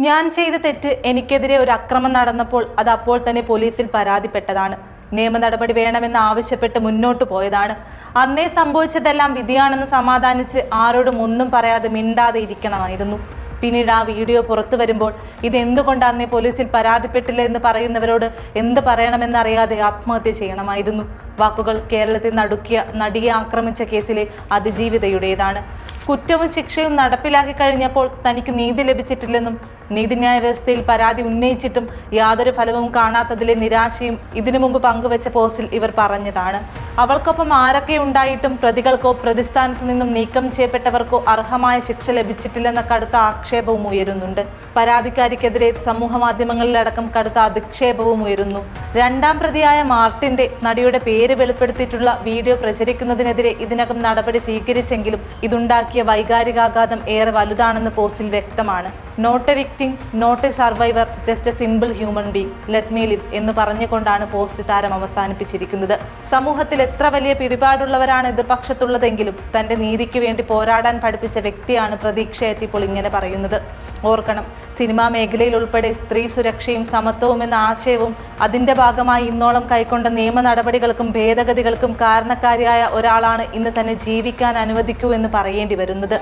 ഞാൻ ചെയ്ത തെറ്റ് എനിക്കെതിരെ ഒരു അക്രമം നടന്നപ്പോൾ അത് അപ്പോൾ തന്നെ പോലീസിൽ പരാതിപ്പെട്ടതാണ്. നിയമ നടപടി വേണമെന്ന് ആവശ്യപ്പെട്ട് മുന്നോട്ട് പോയതാണ്. അന്നേ സംഭവിച്ചതെല്ലാം വിധിയാണെന്ന് സമാധാനിച്ച് ആരോടും ഒന്നും പറയാതെ മിണ്ടാതെ ഇരിക്കണമായിരുന്നു. പിന്നീട് ആ വീഡിയോ പുറത്തു വരുമ്പോൾ ഇതെന്തുകൊണ്ട് അന്നേ പോലീസിൽ പരാതിപ്പെട്ടില്ല എന്ന് പറയുന്നവരോട് എന്ത് പറയണമെന്നറിയാതെ ആത്മഹത്യ ചെയ്യണമായിരുന്നു. വാക്കുകൾ കേരളത്തിൽ നടുക്കിയ നടിയെ ആക്രമിച്ച കേസിലെ അതിജീവിതയുടേതാണ്. കുറ്റവും ശിക്ഷയും നടപ്പിലാക്കി കഴിഞ്ഞപ്പോൾ തനിക്ക് നീതി ലഭിച്ചിട്ടില്ലെന്നും നീതിന്യായ വ്യവസ്ഥയിൽ പരാതി ഉന്നയിച്ചിട്ടും യാതൊരു ഫലവും കാണാത്തതിലെ നിരാശയും ഇതിനു മുമ്പ് പങ്കുവെച്ച പോസ്റ്റിൽ ഇവർ പറഞ്ഞതാണ്. അവൾക്കൊപ്പം ആരൊക്കെ ഉണ്ടായിട്ടും പ്രതികൾക്കോ പ്രതിസ്ഥാനത്തു നിന്നും നീക്കം ചെയ്യപ്പെട്ടവർക്കോ അർഹമായ ശിക്ഷ ലഭിച്ചിട്ടില്ലെന്ന കടുത്ത ആക്ഷേപവും ഉയരുന്നുണ്ട്. പരാതിക്കാരിക്കെതിരെ സമൂഹ മാധ്യമങ്ങളിലടക്കം കടുത്ത അധിക്ഷേപവും ഉയരുന്നു. രണ്ടാം പ്രതിയായ മാർട്ടിന്റെ നടിയുടെ പേര് വെളിപ്പെടുത്തിയിട്ടുള്ള വീഡിയോ പ്രചരിക്കുന്നതിനെതിരെ ഇതിനകം നടപടി സ്വീകരിച്ചെങ്കിലും ഇതുണ്ടാക്കിയ വൈകാരികാഘാതം ഏറെ വലുതാണെന്ന് പോസ്റ്റിൽ വ്യക്തമാണ്. Not a victim, not a survivor, just a simple human being, let me live എന്ന് പറഞ്ഞുകൊണ്ടാണ് പോസ്റ്റ് താരം അവസാനിപ്പിച്ചിരിക്കുന്നത്. സമൂഹത്തിൽ എത്ര വലിയ പിടിപാടുള്ളവരാണ് എതിർപക്ഷത്തുള്ളതെങ്കിലും തന്റെ നീതിക്ക് വേണ്ടി പോരാടാൻ പഠിപ്പിച്ച വ്യക്തിയാണ് പ്രതീക്ഷയെത്തി ഇപ്പോൾ ഇങ്ങനെ പറയുന്നത്. ഓർക്കണം, സിനിമാ മേഖലയിൽ ഉൾപ്പെടെ സ്ത്രീ സുരക്ഷയും സമത്വവും എന്ന ആശയവും അതിന്റെ ഭാഗമായി ഇന്നോളം കൈക്കൊണ്ട നിയമ നടപടികൾക്കും ഭേദഗതികൾക്കും കാരണക്കാരിയായ ഒരാളാണ് ഇന്ന് തന്നെ ജീവിക്കാൻ അനുവദിക്കൂ എന്ന് പറയേണ്ടി വരുന്നത്.